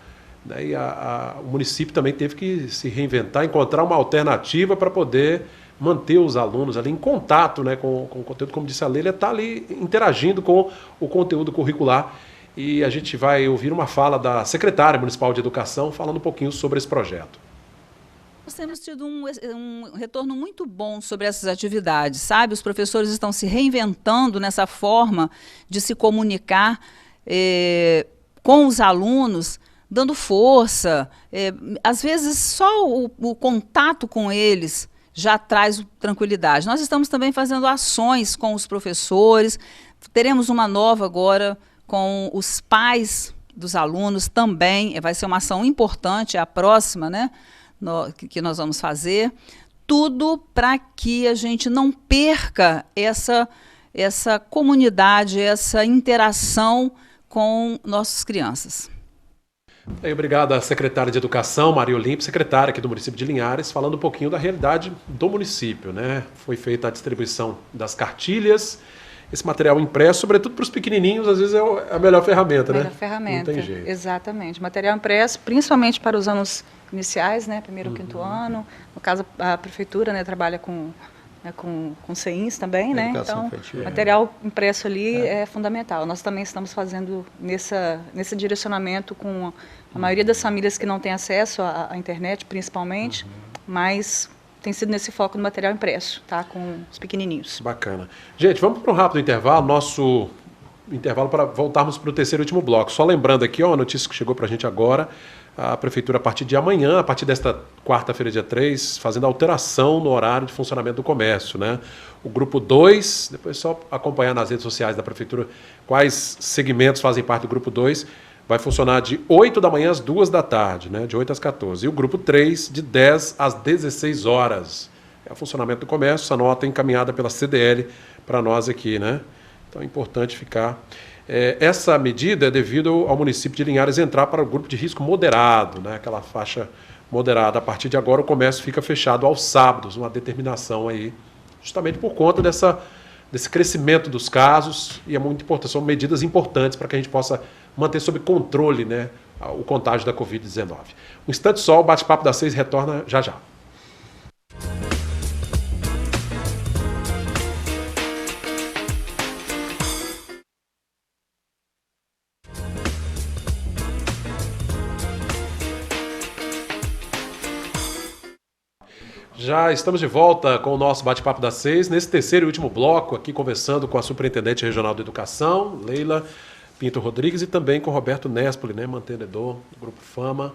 Daí o município também teve que se reinventar, encontrar uma alternativa para poder manter os alunos ali em contato, né, com o conteúdo. Como disse a Leila, está ali interagindo com o conteúdo curricular. E a gente vai ouvir uma fala da secretária municipal de educação falando um pouquinho sobre esse projeto. Nós temos tido um retorno muito bom sobre essas atividades, sabe? Os professores estão se reinventando nessa forma de se comunicar com os alunos, dando força. Às vezes, só o contato com eles já traz tranquilidade. Nós estamos também fazendo ações com os professores. Teremos uma nova agora com os pais dos alunos também. Vai ser uma ação importante, é a próxima, né? Que nós vamos fazer, tudo para que a gente não perca essa comunidade, essa interação com nossas crianças. Obrigado à secretária de Educação, Maria Olímpia, secretária aqui do município de Linhares, falando um pouquinho da realidade do município, né? Foi feita a distribuição das cartilhas. Esse material impresso, sobretudo para os pequenininhos, às vezes é a melhor ferramenta, né? Melhor ferramenta, não tem jeito. Exatamente. Material impresso, principalmente para os anos iniciais, né? Primeiro ou quinto ano. No caso, a prefeitura, né, trabalha com CEINS também, né? Então, material impresso ali é fundamental. Nós também estamos fazendo nesse direcionamento com a maioria das famílias que não têm acesso à internet, principalmente, mas tem sido nesse foco do material impresso, tá? Com os pequenininhos. Bacana. Gente, vamos para um rápido intervalo, nosso intervalo para voltarmos para o terceiro e último bloco. Só lembrando aqui, ó, a notícia que chegou para a gente agora, a Prefeitura, a partir de amanhã, a partir desta quarta-feira, dia 3, fazendo alteração no horário de funcionamento do comércio, né? O grupo 2, depois só acompanhar nas redes sociais da Prefeitura quais segmentos fazem parte do grupo 2, vai funcionar de 8 da manhã às 2 da tarde, né? De 8 às 14. E o grupo 3, de 10 às 16 horas. É o funcionamento do comércio, essa nota é encaminhada pela CDL para nós aqui, né? Então é importante ficar. Essa medida é devido ao município de Linhares entrar para o grupo de risco moderado, né? Aquela faixa moderada. A partir de agora o comércio fica fechado aos sábados, uma determinação aí, justamente por conta desse crescimento dos casos, e é muito importante, são medidas importantes para que a gente possa manter sob controle, né, o contágio da Covid-19. Um instante só, o Bate-Papo das 6 retorna já já. Já estamos de volta com o nosso Bate-Papo das 6, nesse terceiro e último bloco, aqui conversando com a Superintendente Regional de Educação, Leila Pinto Rodrigues, e também com Roberto Nespoli, né, mantenedor do Grupo Fama,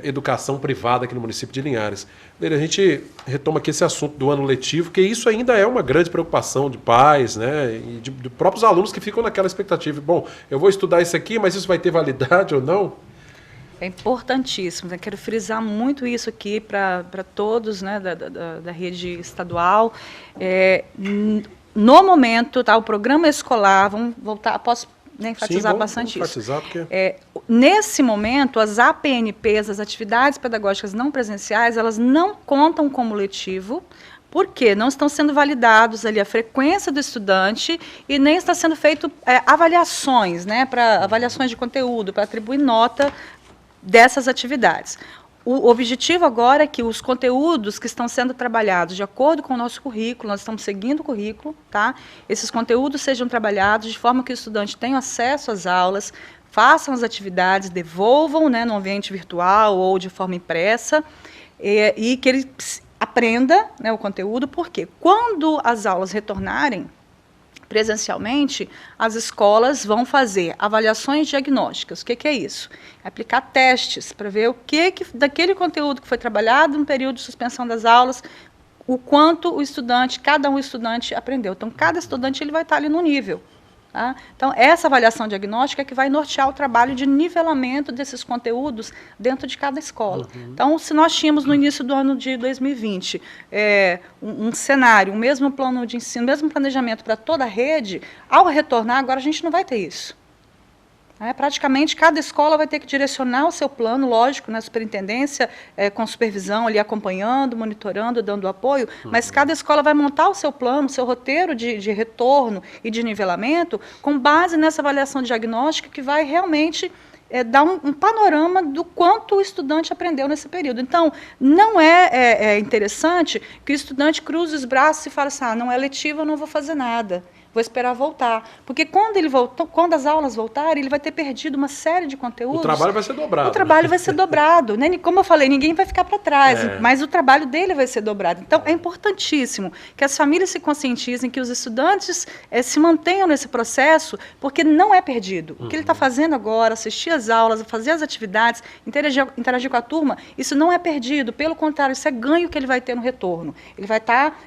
Educação Privada aqui no município de Linhares. Leila, a gente retoma aqui esse assunto do ano letivo, porque isso ainda é uma grande preocupação de pais, né, e de próprios alunos que ficam naquela expectativa. Bom, eu vou estudar isso aqui, mas isso vai ter validade ou não? É importantíssimo, né? Quero frisar muito isso aqui para todos, né, da rede estadual. No momento, tá, o programa escolar, vamos voltar, posso, né, enfatizar bastante isso. Enfatizar porque... nesse momento, as APNPs, as atividades pedagógicas não presenciais, elas não contam como letivo, porque não estão sendo validados ali a frequência do estudante e nem está sendo feito avaliações, né, para avaliações de conteúdo, para atribuir nota dessas atividades. O objetivo agora é que os conteúdos que estão sendo trabalhados de acordo com o nosso currículo, nós estamos seguindo o currículo, tá? Esses conteúdos sejam trabalhados de forma que o estudante tenha acesso às aulas, façam as atividades, devolvam, né, no ambiente virtual ou de forma impressa, e que ele aprenda, né, o conteúdo, porque quando as aulas retornarem presencialmente, as escolas vão fazer avaliações diagnósticas. O que é isso? É aplicar testes para ver o que daquele conteúdo que foi trabalhado no período de suspensão das aulas, o quanto o estudante, cada um estudante aprendeu. Então, cada estudante ele vai estar ali no nível. Tá? Então, essa avaliação diagnóstica é que vai nortear o trabalho de nivelamento desses conteúdos dentro de cada escola. Então, se nós tínhamos no início do ano de 2020 um cenário, o mesmo plano de ensino, o mesmo planejamento para toda a rede, ao retornar, agora a gente não vai ter isso. Praticamente, cada escola vai ter que direcionar o seu plano, lógico, na superintendência, com supervisão, ali acompanhando, monitorando, dando apoio, mas cada escola vai montar o seu plano, o seu roteiro de retorno e de nivelamento, com base nessa avaliação diagnóstica que vai realmente dar um panorama do quanto o estudante aprendeu nesse período. Então, não é interessante que o estudante cruze os braços e fale assim, não é letivo, eu não vou fazer nada. Vou esperar voltar. Porque quando as aulas voltarem, ele vai ter perdido uma série de conteúdos. O trabalho vai ser dobrado. O trabalho vai ser dobrado. Né? Como eu falei, ninguém vai ficar para trás, mas o trabalho dele vai ser dobrado. Então, é importantíssimo que as famílias se conscientizem, que os estudantes se mantenham nesse processo, porque não é perdido. O que ele está fazendo agora, assistir às aulas, fazer as atividades, interagir com a turma, isso não é perdido. Pelo contrário, isso é ganho que ele vai ter no retorno. Ele vai estar...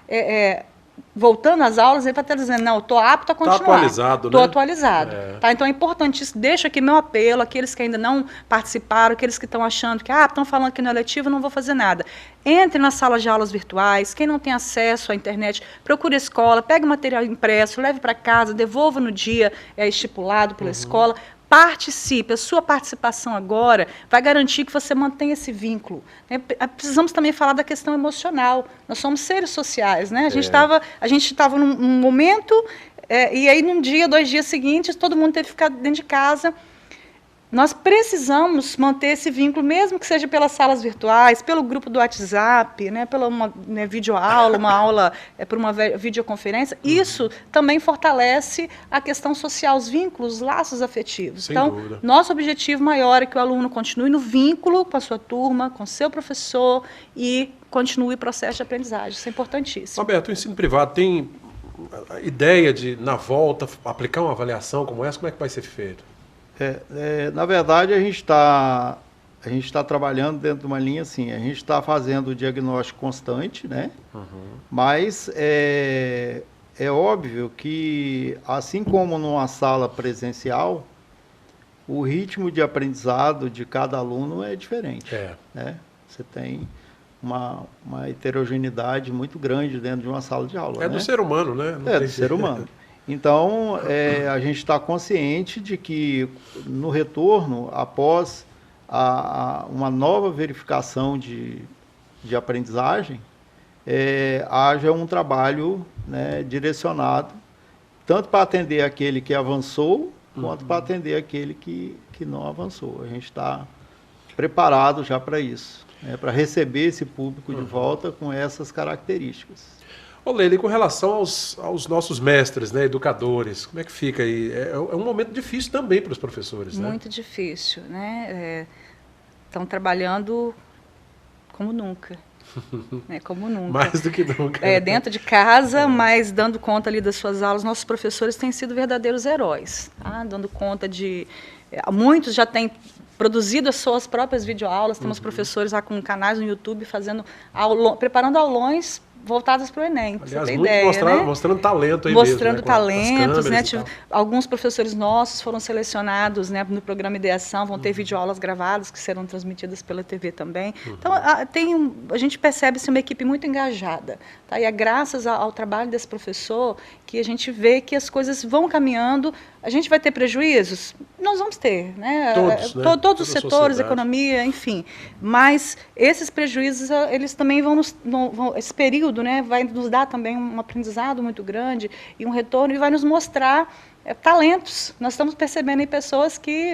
voltando às aulas, ele vai estar dizendo, não, eu estou apto a continuar. Está atualizado, Estou né? atualizado. Tá? Então é importante isso. Deixo aqui meu apelo, aqueles que ainda não participaram, aqueles que estão achando que estão falando que não é letivo, não vou fazer nada. Entre nas salas de aulas virtuais, quem não tem acesso à internet, procure a escola, pegue o material impresso, leve para casa, devolva no dia estipulado pela escola. Participe, a sua participação agora vai garantir que você mantenha esse vínculo. Precisamos também falar da questão emocional. Nós somos seres sociais, né? A gente estava num momento, e aí num dia, 2 dias seguintes, todo mundo teve que ficar dentro de casa. Nós precisamos manter esse vínculo, mesmo que seja pelas salas virtuais, pelo grupo do WhatsApp, né, pela uma videoaula, uma aula por uma videoconferência. Isso também fortalece a questão social, os vínculos, os laços afetivos. Sem então, dúvida. Nosso objetivo maior é que o aluno continue no vínculo com a sua turma, com o seu professor e continue o processo de aprendizagem. Isso é importantíssimo. Roberto, o ensino privado tem a ideia de, na volta, aplicar uma avaliação como essa? Como é que vai ser feito? Na verdade, a gente está trabalhando dentro de uma linha assim, a gente está fazendo o diagnóstico constante, né? Mas é óbvio que, assim como numa sala presencial, o ritmo de aprendizado de cada aluno é diferente. Né? Você tem uma heterogeneidade muito grande dentro de uma sala de aula. Do ser humano, né? Do ser humano. Então, a gente está consciente de que, no retorno, após uma nova verificação de aprendizagem, haja um trabalho, né, direcionado, tanto para atender aquele que avançou, quanto para atender aquele que não avançou. A gente está preparado já para isso, né, para receber esse público de volta com essas características. Ô Leila, com relação aos nossos mestres, né, educadores, como é que fica aí? É um momento difícil também para os professores, né? Muito difícil, né? Estão trabalhando como nunca. Como nunca. Mais do que nunca. Dentro de casa, mas dando conta ali das suas aulas. Nossos professores têm sido verdadeiros heróis, tá? Dando conta de... muitos já têm produzido as suas próprias videoaulas. Temos professores lá com canais no YouTube preparando aulões voltadas para o Enem, para você ter ideia, mostrando talento aí mostrando mesmo, talentos, né? Alguns professores nossos foram selecionados, né, no programa Ideação, vão ter videoaulas gravadas que serão transmitidas pela TV também. Então, a gente percebe uma equipe muito engajada, tá? E é graças ao trabalho desse professor que a gente vê que as coisas vão caminhando. A gente vai ter prejuízos? Nós vamos ter, né? Todos os setores, economia, enfim. Mas esses prejuízos, eles também esse período, né, vai nos dar também um aprendizado muito grande e um retorno, e vai nos mostrar talentos. Nós estamos percebendo aí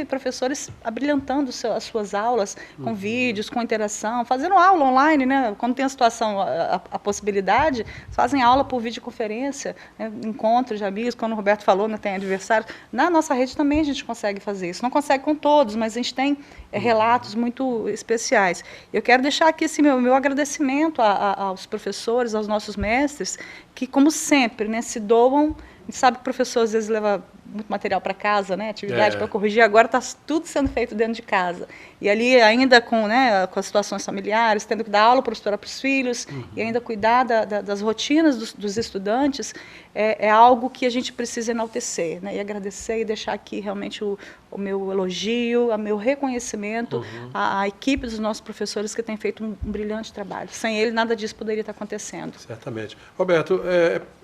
professores abrilhantando as suas aulas com vídeos, com interação, fazendo aula online, né? Quando tem a situação, a possibilidade, fazem aula por videoconferência, né? Encontros de amigos, quando o Roberto falou, né, tem aniversário. Na nossa rede também a gente consegue fazer isso. Não consegue com todos, mas a gente tem relatos muito especiais. Eu quero deixar aqui assim, meu agradecimento aos professores, aos nossos mestres, que, como sempre, né, se doam. A gente sabe que o professor às vezes leva muito material para casa, né? Atividade para corrigir. Agora está tudo sendo feito dentro de casa. E ali, ainda com as situações familiares, tendo que dar aula para os próprios filhos e ainda cuidar das rotinas dos estudantes, é algo que a gente precisa enaltecer, né? E agradecer e deixar aqui realmente o meu elogio, o meu reconhecimento à equipe dos nossos professores, que tem feito um brilhante trabalho. Sem ele, nada disso poderia estar acontecendo. Certamente. Roberto,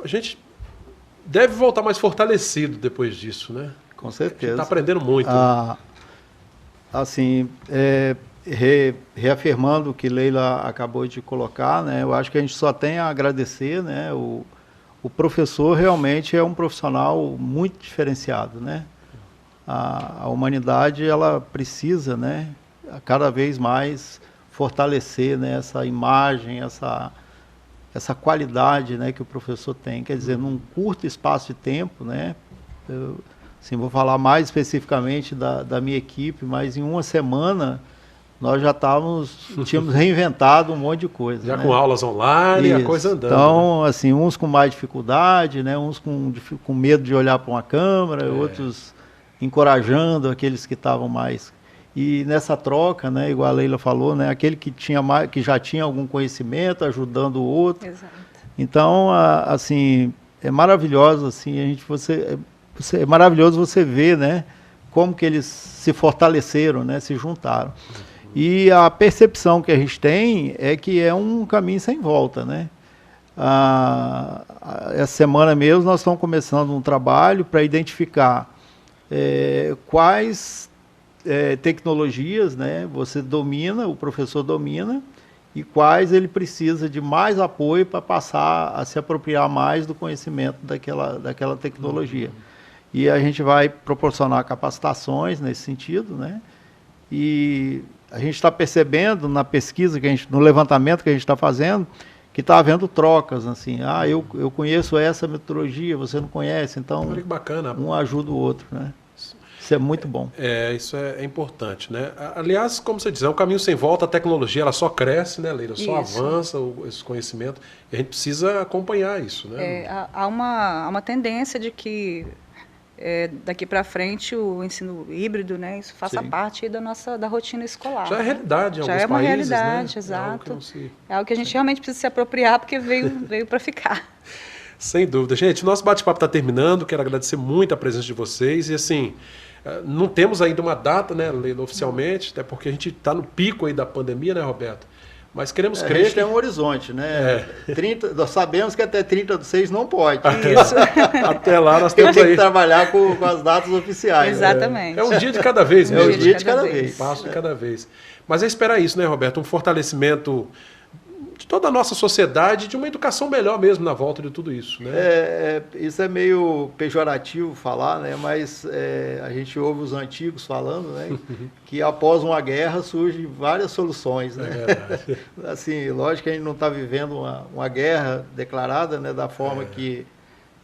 a gente deve voltar mais fortalecido depois disso, né? Com certeza. Está aprendendo muito. Assim, reafirmando o que Leila acabou de colocar, né? Eu acho que a gente só tem a agradecer, né? O professor realmente é um profissional muito diferenciado, né? a humanidade ela precisa, né, cada vez mais fortalecer, né, essa imagem, essa qualidade, né, que o professor tem. Quer dizer, num curto espaço de tempo, né, assim, vou falar mais especificamente da minha equipe, mas em uma semana nós já tínhamos reinventado um monte de coisa. Já, né? Com aulas online, a coisa andando. Então, né? Assim, uns com mais dificuldade, né? Uns com medo de olhar para uma câmera, outros encorajando aqueles que estavam mais. E nessa troca, né, igual a Leila falou, né, aquele que já tinha algum conhecimento, ajudando o outro. Exato. Então, assim, é maravilhoso, assim, é maravilhoso você ver, né, como que eles se fortaleceram, né, se juntaram. E a percepção que a gente tem é que é um caminho sem volta, né? Essa semana mesmo nós estamos começando um trabalho para identificar quais tecnologias, né, você domina, o professor domina, e quais ele precisa de mais apoio para passar a se apropriar mais do conhecimento daquela tecnologia. E a gente vai proporcionar capacitações nesse sentido, né? E a gente está percebendo na pesquisa, no levantamento que a gente está fazendo, que está havendo trocas, assim, eu conheço essa metodologia, você não conhece, então olha que bacana. Um ajuda o outro, né? Isso é muito bom. Isso é importante, né? Aliás, como você diz, é um caminho sem volta, a tecnologia ela só cresce, né, Leila? Só avança esse conhecimento, e a gente precisa acompanhar isso, né? Há uma tendência de que daqui para frente o ensino híbrido, né, isso faça parte da rotina escolar. Já é realidade em alguns países, né? Já é uma realidade, exato. É algo que a gente realmente precisa se apropriar, porque veio para ficar. Sem dúvida. Gente, o nosso bate-papo está terminando, quero agradecer muito a presença de vocês, e assim, não temos ainda uma data, né, Leila, oficialmente, até porque a gente está no pico aí da pandemia, né, Roberto? Mas queremos crer. A gente tem um horizonte, né? 30, nós sabemos que até 30/6 não pode. Até lá nós temos que trabalhar com as datas oficiais. Exatamente. É um dia de cada vez mesmo. É um dia de cada vez. Um passo de cada vez. Mas é esperar isso, né, Roberto? Um fortalecimento de toda a nossa sociedade, de uma educação melhor mesmo na volta de tudo isso, né? Isso é meio pejorativo falar, né? Mas a gente ouve os antigos falando, né? Que após uma guerra surgem várias soluções, né? É verdade. Assim, lógico que a gente não está vivendo uma guerra declarada, né? Da forma que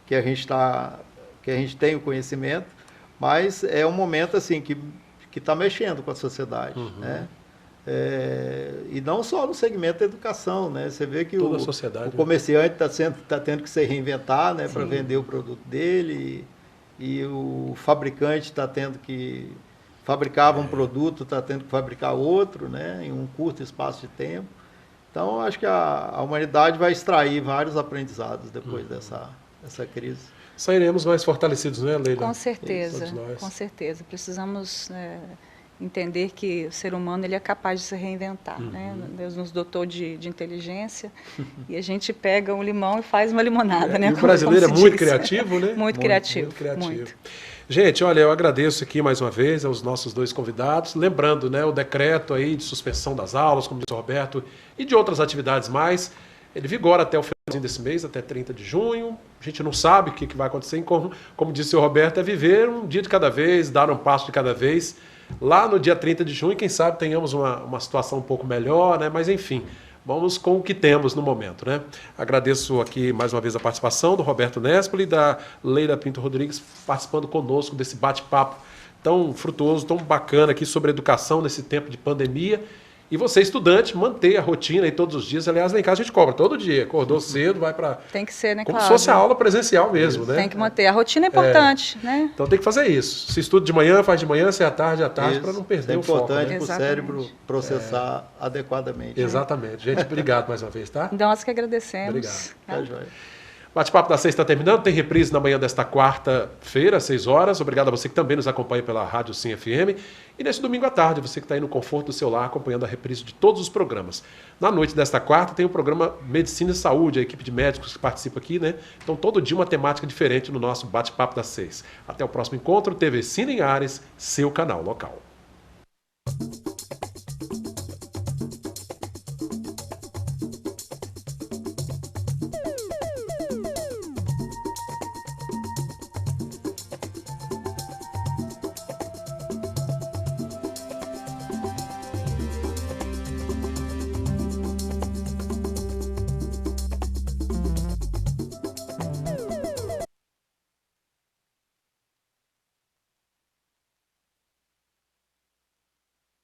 a gente tem o conhecimento, mas é um momento assim que está mexendo com a sociedade, né? E não só no segmento da educação, né? Você vê que o comerciante está tendo que se reinventar, né, para vender o produto dele, e o fabricante está tendo que fabricava um produto, está tendo que fabricar outro, né, em um curto espaço de tempo. Então, acho que a humanidade vai extrair vários aprendizados depois dessa crise. Sairemos mais fortalecidos, né, Leila? Com certeza, com certeza. Precisamos entender que o ser humano ele é capaz de se reinventar, né? Deus nos dotou de inteligência e a gente pega um limão e faz uma limonada, né? E o brasileiro é muito criativo, né? Muito criativo. Muito. Gente, olha, eu agradeço aqui mais uma vez aos nossos dois convidados, lembrando, né, o decreto aí de suspensão das aulas, como disse o Roberto, e de outras atividades mais, ele vigora até o finalzinho desse mês, até 30 de junho. A gente não sabe o que vai acontecer, como disse o Roberto, é viver um dia de cada vez, dar um passo de cada vez. Lá no dia 30 de junho, quem sabe tenhamos uma situação um pouco melhor, né? Mas enfim, vamos com o que temos no momento, né? Agradeço aqui mais uma vez a participação do Roberto Nespoli e da Leila Pinto Rodrigues participando conosco desse bate-papo tão frutuoso, tão bacana aqui sobre educação nesse tempo de pandemia. E você, estudante, manter a rotina aí todos os dias. Aliás, lá em casa a gente cobra todo dia. Acordou cedo, vai para... Tem que ser, né, como se fosse a aula presencial mesmo, né? Tem que manter. A rotina é importante, né? Então tem que fazer isso. Se estuda de manhã, faz de manhã, se é à tarde, para não perder o foco. É importante para o cérebro processar adequadamente. Exatamente. Gente, obrigado mais uma vez, tá? Nós que agradecemos. Obrigado. Tá joia. Bate-papo da 6 está terminando, tem reprise na manhã desta quarta-feira, às 6 horas. Obrigado a você que também nos acompanha pela Rádio Sim FM. E neste domingo à tarde, você que está aí no conforto do seu lar, acompanhando a reprise de todos os programas. Na noite desta quarta tem o programa Medicina e Saúde, a equipe de médicos que participa aqui, né? Então todo dia uma temática diferente no nosso Bate-papo da 6. Até o próximo encontro, TV Cine em Ares, seu canal local.